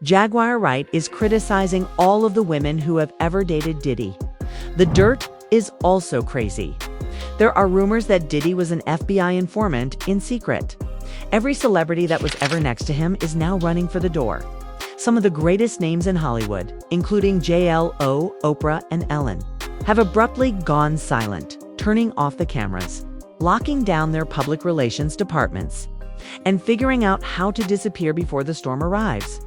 Jaguar Wright is criticizing all of the women who have ever dated Diddy. The dirt is also crazy. There are rumors that Diddy was an FBI informant in secret. Every celebrity that was ever next to him is now running for the door. Some of the greatest names in Hollywood, including J.Lo, Oprah, and Ellen, have abruptly gone silent, turning off the cameras, locking down their public relations departments, and figuring out how to disappear before the storm arrives.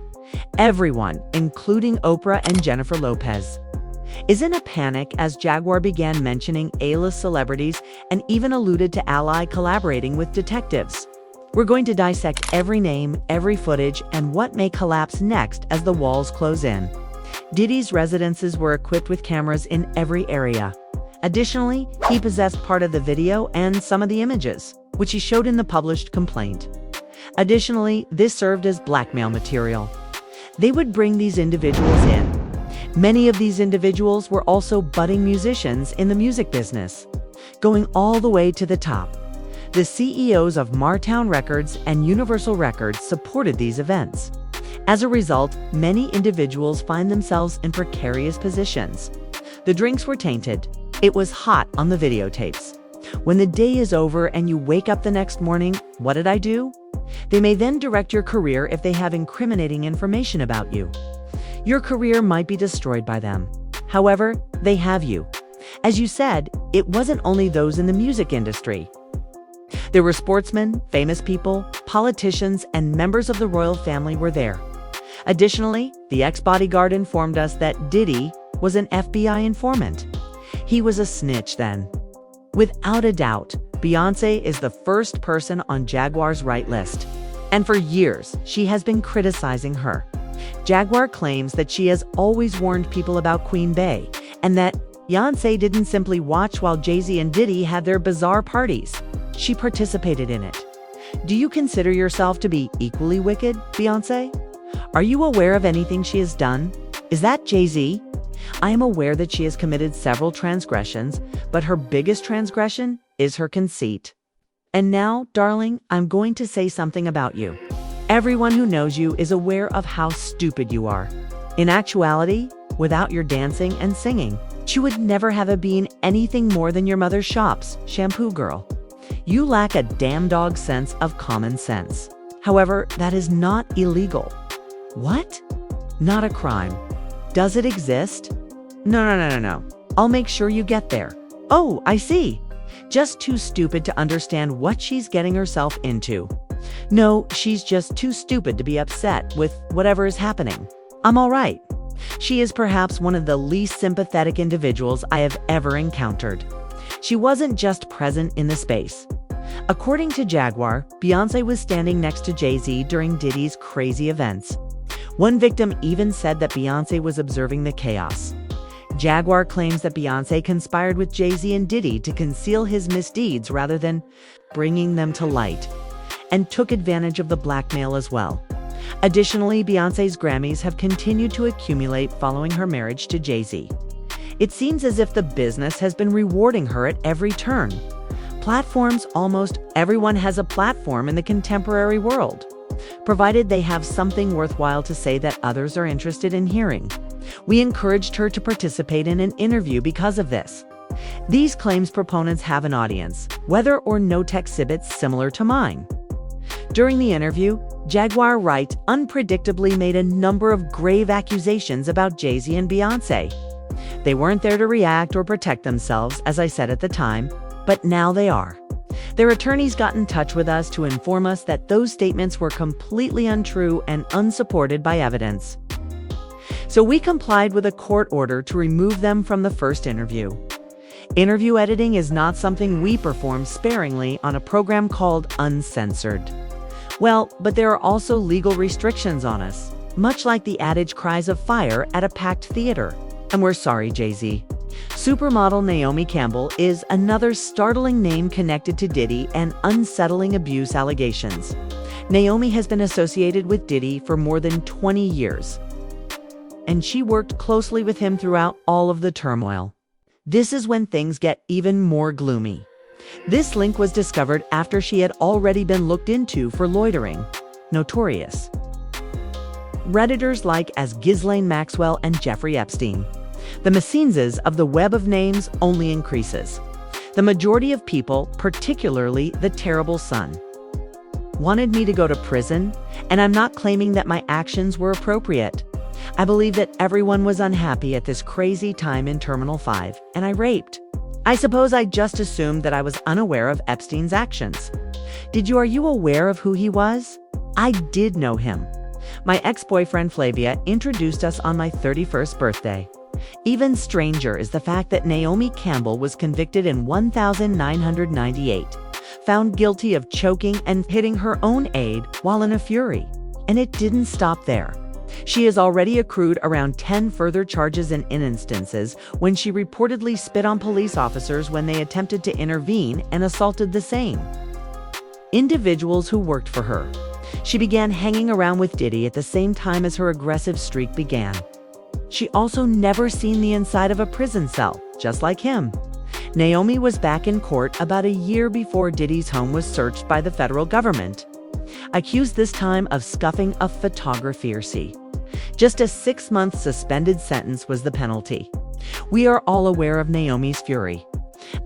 Everyone, including Oprah and Jennifer Lopez, is in a panic as Jaguar began mentioning A-list celebrities and even alluded to Ally collaborating with detectives. We're going to dissect every name, every footage, and what may collapse next as the walls close in. Diddy's residences were equipped with cameras in every area. Additionally, he possessed part of the video and some of the images, which he showed in the published complaint. Additionally, this served as blackmail material. They would bring these individuals in. Many of these individuals were also budding musicians in the music business, going all the way to the top. The CEOs of Martown Records and Universal Records supported these events. As a result, many individuals find themselves in precarious positions. The drinks were tainted. It was hot on the videotapes. When the day is over and you wake up the next morning, what did I do? They may then direct your career if they have incriminating information about you. Your career might be destroyed by them. However, they have you. As you said, it wasn't only those in the music industry. There were sportsmen, famous people, politicians, and members of the royal family were there. Additionally, the ex-bodyguard informed us that Diddy was an FBI informant. He was a snitch then. Without a doubt, Beyoncé is the first person on Jaguar's Wright list. And for years, she has been criticizing her. Jaguar claims that she has always warned people about Queen Bey, and that Beyoncé didn't simply watch while Jay-Z and Diddy had their bizarre parties. She participated in it. Do you consider yourself to be equally wicked, Beyoncé? Are you aware of anything she has done? Is that Jay-Z? I am aware that she has committed several transgressions, but her biggest transgression is her conceit. And now, darling, I'm going to say something about you. Everyone who knows you is aware of how stupid you are. In actuality, without your dancing and singing, you would never have been anything more than your mother's shop's shampoo girl. You lack a damn dog sense of common sense. However, that is not illegal. What? Not a crime. Does it exist? No. I'll make sure you get there. Oh, I see. Just too stupid to understand what she's getting herself into. No, she's just too stupid to be upset with whatever is happening. I'm all right. She is perhaps one of the least sympathetic individuals I have ever encountered. She wasn't just present in the space. According to Jaguar, Beyoncé was standing next to Jay-Z during Diddy's crazy events. One victim even said that Beyoncé was observing the chaos. Jaguar claims that Beyoncé conspired with Jay-Z and Diddy to conceal his misdeeds rather than bringing them to light, and took advantage of the blackmail as well. Additionally, Beyoncé's Grammys have continued to accumulate following her marriage to Jay-Z. It seems as if the business has been rewarding her at every turn. Platforms, almost everyone has a platform in the contemporary world, provided they have something worthwhile to say that others are interested in hearing. We encouraged her to participate in an interview because of this. These claims proponents have an audience, whether or no tech exhibits similar to mine. During the interview, Jaguar Wright unpredictably made a number of grave accusations about Jay-Z and Beyoncé. They weren't there to react or protect themselves, as I said at the time, but now they are. Their attorneys got in touch with us to inform us that those statements were completely untrue and unsupported by evidence. So we complied with a court order to remove them from the first interview. Interview editing is not something we perform sparingly on a program called Uncensored. Well, but there are also legal restrictions on us, much like the adage cries of fire at a packed theater. And we're sorry, Jay-Z. Supermodel Naomi Campbell is another startling name connected to Diddy and unsettling abuse allegations. Naomi has been associated with Diddy for more than 20 years, and she worked closely with him throughout all of the turmoil. This is when things get even more gloomy. This link was discovered after she had already been looked into for loitering. Notorious. Redditors like as Ghislaine Maxwell and Jeffrey Epstein. The mecenses of the web of names only increases. The majority of people, particularly the terrible son, wanted me to go to prison, and I'm not claiming that my actions were appropriate. I believe that everyone was unhappy at this crazy time in Terminal 5, and I raped. I suppose I just assumed that I was unaware of Epstein's actions. Are you aware of who he was? I did know him. My ex-boyfriend Flavia introduced us on my 31st birthday. Even stranger is the fact that Naomi Campbell was convicted in 1998, found guilty of choking and hitting her own aide while in a fury. And it didn't stop there. She has already accrued around 10 further charges in instances when she reportedly spit on police officers when they attempted to intervene and assaulted the same individuals who worked for her. She began hanging around with Diddy at the same time as her aggressive streak began. She also never seen the inside of a prison cell, just like him. Naomi was back in court about a year before Diddy's home was searched by the federal government, accused this time of scuffing a photography. Just a 6-month suspended sentence was the penalty. We are all aware of Naomi's fury.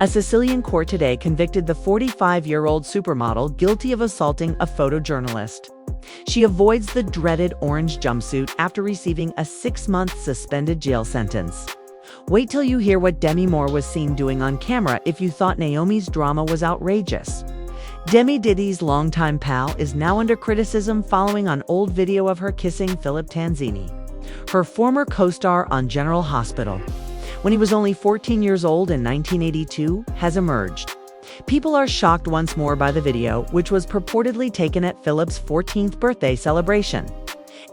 A Sicilian court today convicted the 45-year-old supermodel guilty of assaulting a photojournalist. She avoids the dreaded orange jumpsuit after receiving a 6-month suspended jail sentence. Wait till you hear what Demi Moore was seen doing on camera if you thought Naomi's drama was outrageous. Demi Diddy's longtime pal is now under criticism following an old video of her kissing Philip Tanzini, her former co-star on General Hospital, when he was only 14 years old in 1982, has emerged. People are shocked once more by the video, which was purportedly taken at Philip's 14th birthday celebration.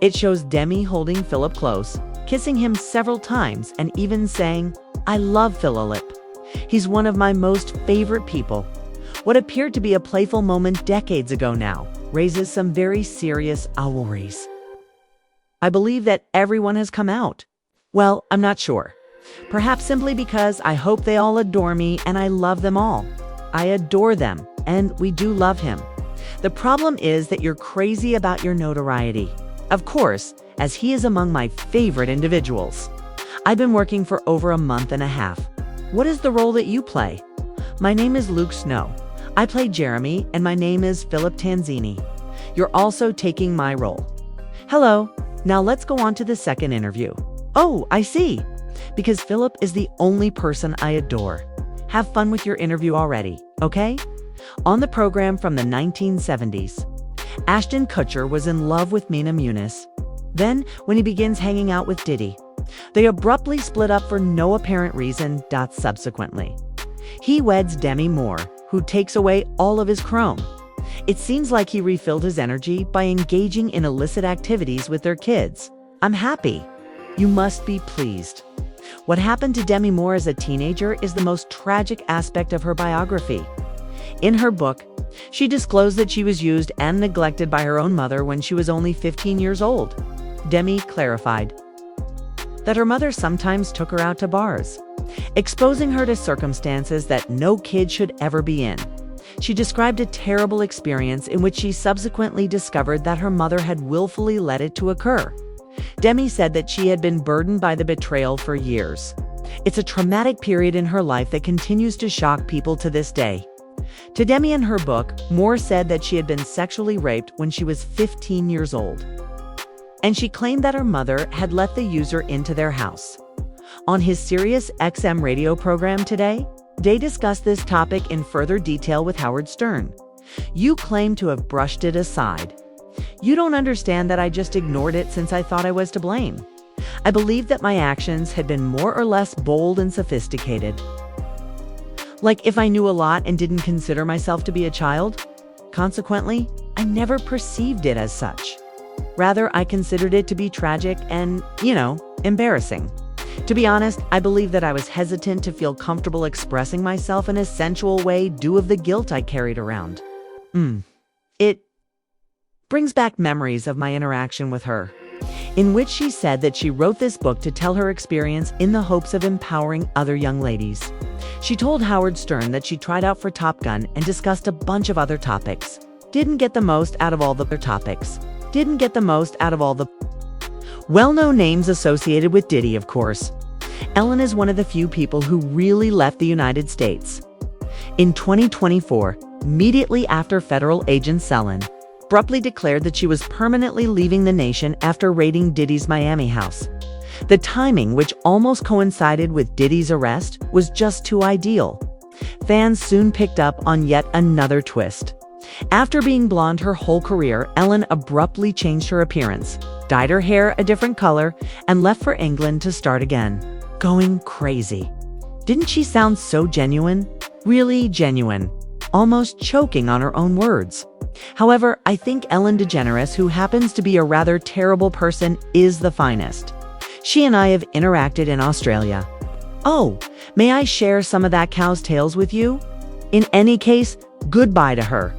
It shows Demi holding Philip close, kissing him several times, and even saying, "I love Philip. He's one of my most favorite people." What appeared to be a playful moment decades ago now raises some very serious worries. I believe that everyone has come out. Well, I'm not sure. Perhaps simply because I hope they all adore me and I love them all. I adore them, and we do love him. The problem is that you're crazy about your notoriety. Of course, as he is among my favorite individuals. I've been working for over a month and a half. What is the role that you play? My name is Luke Snow. I play Jeremy, and my name is Philip Tanzini. You're also taking my role. Hello. Now let's go on to the second interview. Oh, I see. Because Philip is the only person I adore. Have fun with your interview already, okay? On the program from the 1970s, Ashton Kutcher was in love with Mina Muniz. Then, when he begins hanging out with Diddy, they abruptly split up for no apparent reason. Subsequently, he weds Demi Moore, who takes away all of his chrome. It seems like he refilled his energy by engaging in illicit activities with their kids. I'm happy. You must be pleased. What happened to Demi Moore as a teenager is the most tragic aspect of her biography. In her book, she disclosed that she was used and neglected by her own mother when she was only 15 years old. Demi clarified that her mother sometimes took her out to bars, exposing her to circumstances that no kid should ever be in. She described a terrible experience in which she subsequently discovered that her mother had willfully let it to occur. Demi said that she had been burdened by the betrayal for years. It's a traumatic period in her life that continues to shock people to this day. To Demi in her book, Moore said that she had been sexually raped when she was 15 years old. And she claimed that her mother had let the user into their house. On his Sirius XM radio program today, they discussed this topic in further detail with Howard Stern. You claim to have brushed it aside. You don't understand that I just ignored it since I thought I was to blame. I believed that my actions had been more or less bold and sophisticated. Like if I knew a lot and didn't consider myself to be a child. Consequently, I never perceived it as such. Rather, I considered it to be tragic and, embarrassing. To be honest, I believe that I was hesitant to feel comfortable expressing myself in a sensual way due of the guilt I carried around. It brings back memories of my interaction with her, in which she said that she wrote this book to tell her experience in the hopes of empowering other young ladies. She told Howard Stern that she tried out for Top Gun and discussed a bunch of other topics. Didn't get the most out of all the topics. Didn't get the most out of all the Well-known names associated with Diddy, of course. Ellen is one of the few people who really left the United States. In 2024, immediately after federal agent Ellen abruptly declared that she was permanently leaving the nation after raiding Diddy's Miami house. The timing, which almost coincided with Diddy's arrest, was just too ideal. Fans soon picked up on yet another twist. After being blonde her whole career, Ellen abruptly changed her appearance, dyed her hair a different color, and left for England to start again. Going crazy. Didn't she sound so genuine? Really genuine. Almost choking on her own words. However, I think Ellen DeGeneres, who happens to be a rather terrible person, is the finest. She and I have interacted in Australia. Oh, may I share some of that cow's tails with you? In any case, goodbye to her.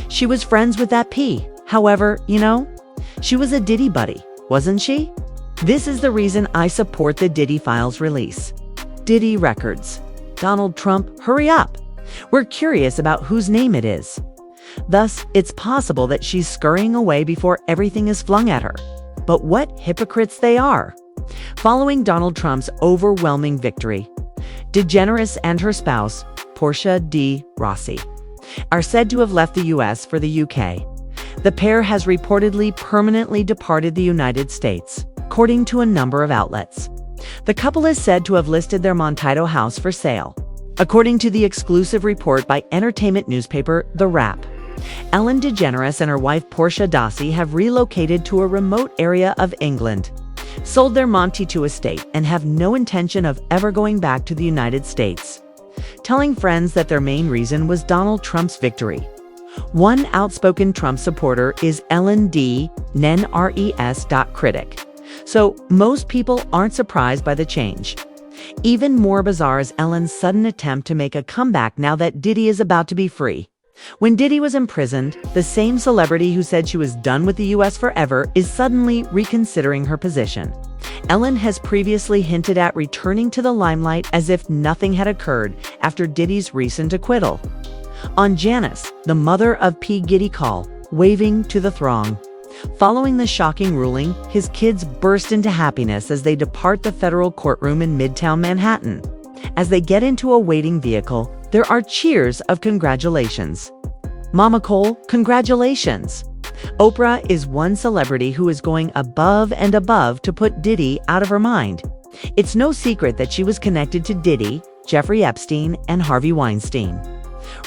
She was friends with that P. However, she was a Diddy buddy, wasn't she? This is the reason I support the Diddy Files release. Diddy Records. Donald Trump, hurry up. We're curious about whose name it is. Thus, it's possible that she's scurrying away before everything is flung at her. But what hypocrites they are. Following Donald Trump's overwhelming victory, DeGeneres and her spouse, Portia de Rossi, are said to have left the U.S. for the UK. The pair has reportedly permanently departed the United States, according to a number of outlets. The couple is said to have listed their Montito house for sale, according to the exclusive report by entertainment newspaper The Wrap. Ellen DeGeneres and her wife Portia Dossi have relocated to a remote area of England, sold their Montito estate, and have no intention of ever going back to the United States, telling friends that their main reason was Donald Trump's victory. One outspoken Trump supporter is Ellen D. Critic. So most people aren't surprised by the change. Even more bizarre is Ellen's sudden attempt to make a comeback now that Diddy is about to be free. When Diddy was imprisoned, the same celebrity who said she was done with the U.S. forever is suddenly reconsidering her position. Ellen has previously hinted at returning to the limelight as if nothing had occurred after Diddy's recent acquittal. On Janice, the mother of P. Diddy call, waving to the throng. Following the shocking ruling, his kids burst into happiness as they depart the federal courtroom in Midtown Manhattan. As they get into a waiting vehicle, there are cheers of congratulations. Mama Cole, congratulations! Oprah is one celebrity who is going above and above to put Diddy out of her mind. It's no secret that she was connected to Diddy, Jeffrey Epstein, and Harvey Weinstein.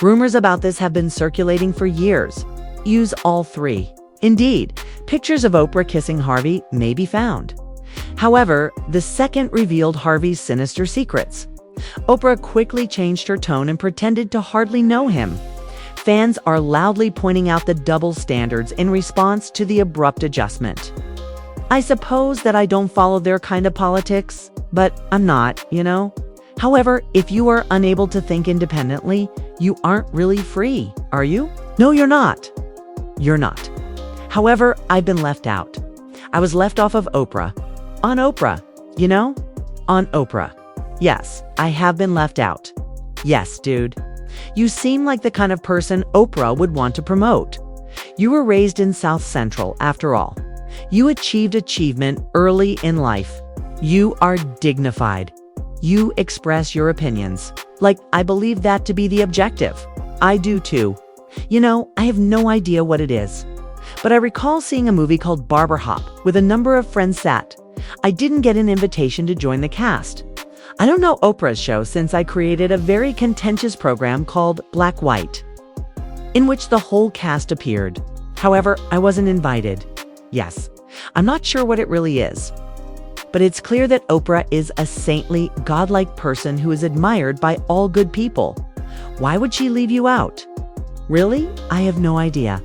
Rumors about this have been circulating for years. Use all three. Indeed, pictures of Oprah kissing Harvey may be found. However, the second revealed Harvey's sinister secrets. Oprah quickly changed her tone and pretended to hardly know him. Fans are loudly pointing out the double standards in response to the abrupt adjustment. I suppose that I don't follow their kind of politics, but I'm not, However, if you are unable to think independently, you aren't really free, are you? No, you're not. You're not. However, I've been left out. I was left off of Oprah. On Oprah, On Oprah. Yes, I have been left out. Yes, dude. You seem like the kind of person Oprah would want to promote. You were raised in South Central, after all. You achieved achievement early in life. You are dignified. You express your opinions. I believe that to be the objective. I do too. I have no idea what it is. But I recall seeing a movie called Barber Hop with a number of friends sat. I didn't get an invitation to join the cast. I don't know Oprah's show since I created a very contentious program called Black White, in which the whole cast appeared. However, I wasn't invited. Yes, I'm not sure what it really is. But it's clear that Oprah is a saintly, godlike person who is admired by all good people. Why would she leave you out? Really? I have no idea.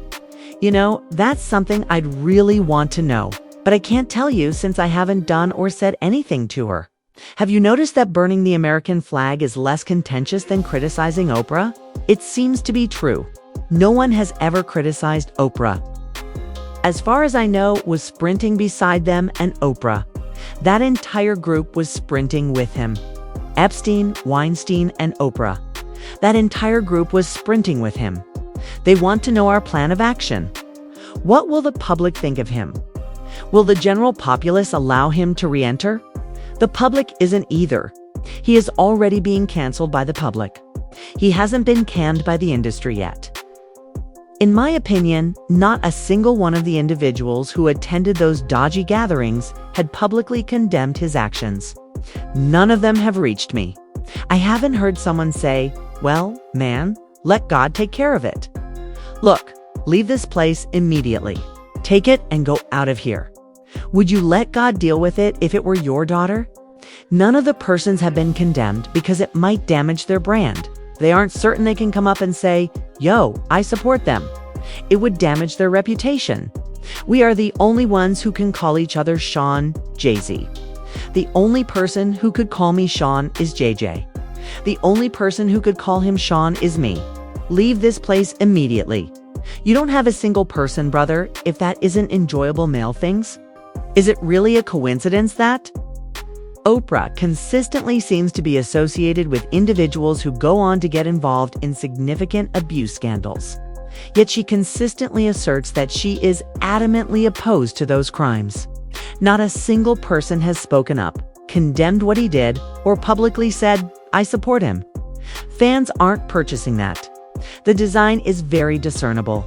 That's something I'd really want to know, but I can't tell you since I haven't done or said anything to her. Have you noticed that burning the American flag is less contentious than criticizing Oprah? It seems to be true. No one has ever criticized Oprah. As far as I know, was sprinting beside them and Oprah. That entire group was sprinting with him. Epstein, Weinstein, and Oprah. That entire group was sprinting with him. They want to know our plan of action. What will the public think of him? Will the general populace allow him to re-enter? The public isn't either. He is already being canceled by the public. He hasn't been canned by the industry yet. In my opinion, not a single one of the individuals who attended those dodgy gatherings had publicly condemned his actions. None of them have reached me. I haven't heard someone say, "Well, man, let God take care of it." Look, leave this place immediately. Take it and go out of here. Would you let God deal with it if it were your daughter? None of the persons have been condemned because it might damage their brand. They aren't certain they can come up and say, "Yo, I support them." It would damage their reputation. We are the only ones who can call each other Sean, Jay-Z. The only person who could call me Sean is JJ. The only person who could call him Sean is me. Leave this place immediately. You don't have a single person, brother, if that isn't enjoyable male things. Is it really a coincidence that Oprah consistently seems to be associated with individuals who go on to get involved in significant abuse scandals? Yet she consistently asserts that she is adamantly opposed to those crimes. Not a single person has spoken up, condemned what he did, or publicly said, "I support him." Fans aren't purchasing that. The design is very discernible.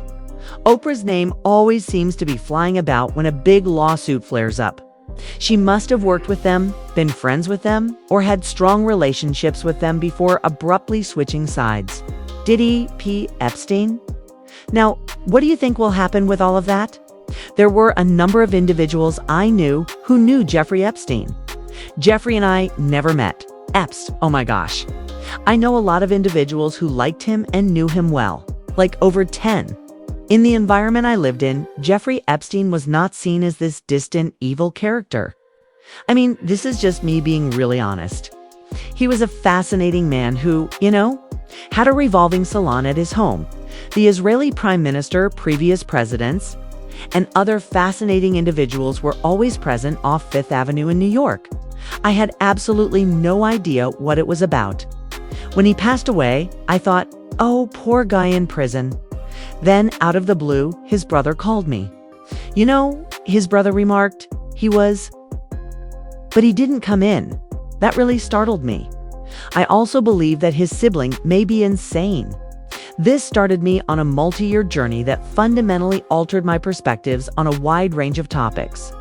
Oprah's name always seems to be flying about when a big lawsuit flares up. She must have worked with them, been friends with them, or had strong relationships with them before abruptly switching sides. Diddy P. Epstein? Now, what do you think will happen with all of that? There were a number of individuals I knew who knew Jeffrey Epstein. Jeffrey and I never met. Epps, oh my gosh. I know a lot of individuals who liked him and knew him well, like over 10. In the environment I lived in, Jeffrey Epstein was not seen as this distant, evil character. I mean, this is just me being really honest. He was a fascinating man who, had a revolving salon at his home. The Israeli prime minister, previous presidents, and other fascinating individuals were always present off Fifth Avenue in New York. I had absolutely no idea what it was about. When he passed away, I thought, oh, poor guy in prison. Then, out of the blue, his brother called me. His brother remarked, but he didn't come in. That really startled me. I also believe that his sibling may be insane. This started me on a multi-year journey that fundamentally altered my perspectives on a wide range of topics.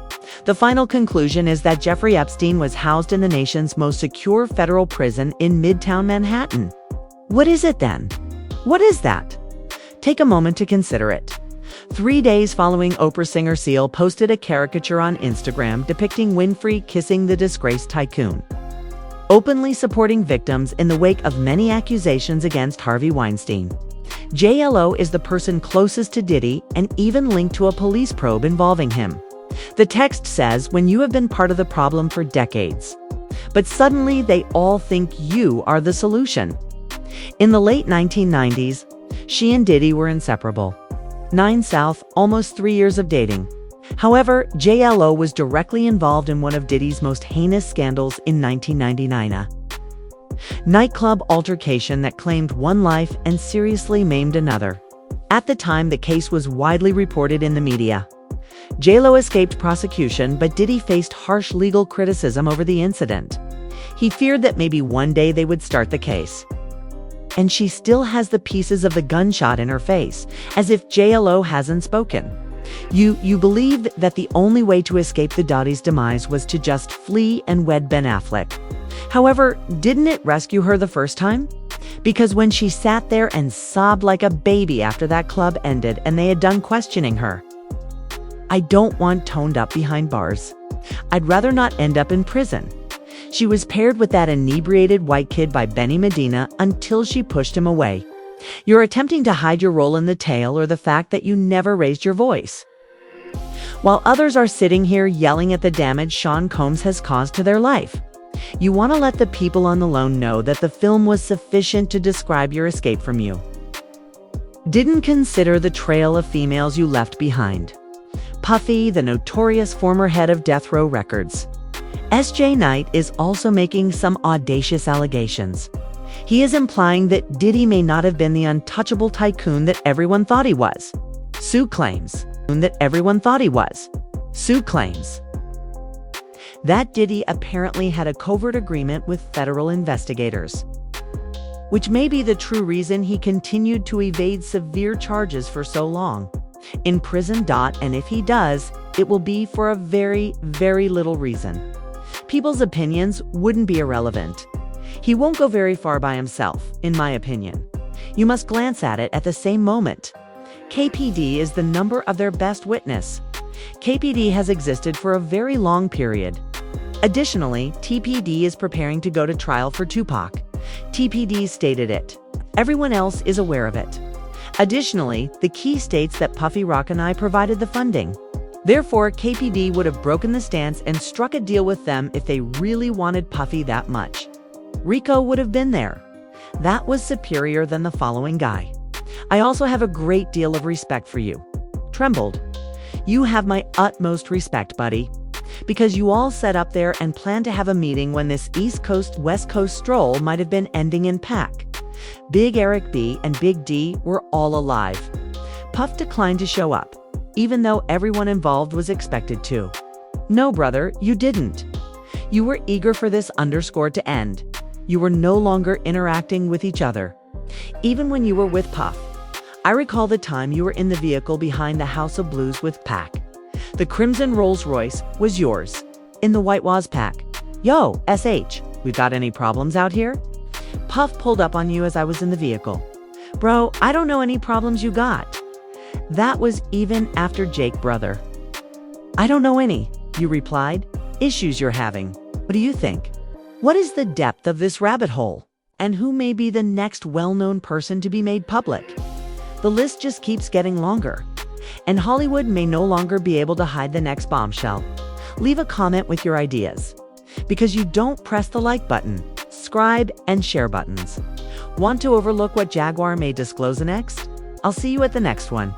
The final conclusion is that Jeffrey Epstein was housed in the nation's most secure federal prison in Midtown Manhattan. What is it then? What is that? Take a moment to consider it. 3 days following Oprah singer Seal posted a caricature on Instagram depicting Winfrey kissing the disgraced tycoon, openly supporting victims in the wake of many accusations against Harvey Weinstein. JLO is the person closest to Diddy and even linked to a police probe involving him. The text says, when you have been part of the problem for decades, but suddenly they all think you are the solution. In the late 1990s, she and Diddy were inseparable. 9 South, almost 3 years of dating. However, JLO was directly involved in one of Diddy's most heinous scandals in 1999, a nightclub altercation that claimed one life and seriously maimed another. At the time, the case was widely reported in the media. JLO escaped prosecution, but Diddy faced harsh legal criticism over the incident. He feared that maybe one day they would start the case. And she still has the pieces of the gunshot in her face, as if JLO hasn't spoken. You believe that the only way to escape the Dottie's demise was to just flee and wed Ben Affleck. However, didn't it rescue her the first time? Because when she sat there and sobbed like a baby after that club ended and they had done questioning her, I don't want toned up behind bars. I'd rather not end up in prison. She was paired with that inebriated white kid by Benny Medina until she pushed him away. You're attempting to hide your role in the tale or the fact that you never raised your voice. While others are sitting here yelling at the damage Sean Combs has caused to their life, you want to let the people on the loan know that the film was sufficient to describe your escape from you. Didn't consider the trail of females you left behind. Puffy, the notorious former head of Death Row Records. S.J. Knight is also making some audacious allegations. He is implying that Diddy may not have been the untouchable tycoon that everyone thought he was. Sue claims that everyone thought he was. Sue claims that Diddy apparently had a covert agreement with federal investigators, which may be the true reason he continued to evade severe charges for so long. In prison. And if he does, it will be for a very, very little reason. People's opinions wouldn't be irrelevant. He won't go very far by himself, in my opinion. You must glance at it at the same moment. KPD is the number of their best witness. KPD has existed for a very long period. Additionally, TPD is preparing to go to trial for Tupac. TPD stated it. Everyone else is aware of it. Additionally, the key states that Puffy Rock and I provided the funding. Therefore, KPD would have broken the stance and struck a deal with them if they really wanted Puffy that much. Rico would have been there. That was superior than the following guy. I also have a great deal of respect for you. Trembled. You have my utmost respect, buddy. Because you all sat up there and planned to have a meeting when this East Coast, West Coast stroll might have been ending in pack. Big Eric B and Big D were all alive. Puff declined to show up, even though everyone involved was expected to. No, brother, you didn't. You were eager for this underscore to end. You were no longer interacting with each other. Even when you were with Puff. I recall the time you were in the vehicle behind the House of Blues with Pac. The crimson Rolls Royce was yours. In the white was Pac. Yo, SH, we got any problems out here? Puff pulled up on you as I was in the vehicle. Bro, I don't know any problems you got. That was even after Jake, brother. I don't know any, you replied. Issues you're having. What do you think? What is the depth of this rabbit hole? And who may be the next well-known person to be made public? The list just keeps getting longer. And Hollywood may no longer be able to hide the next bombshell. Leave a comment with your ideas. Because you don't press the like button, subscribe, and share buttons. Want to overlook what Jaguar may disclose next? I'll see you at the next one.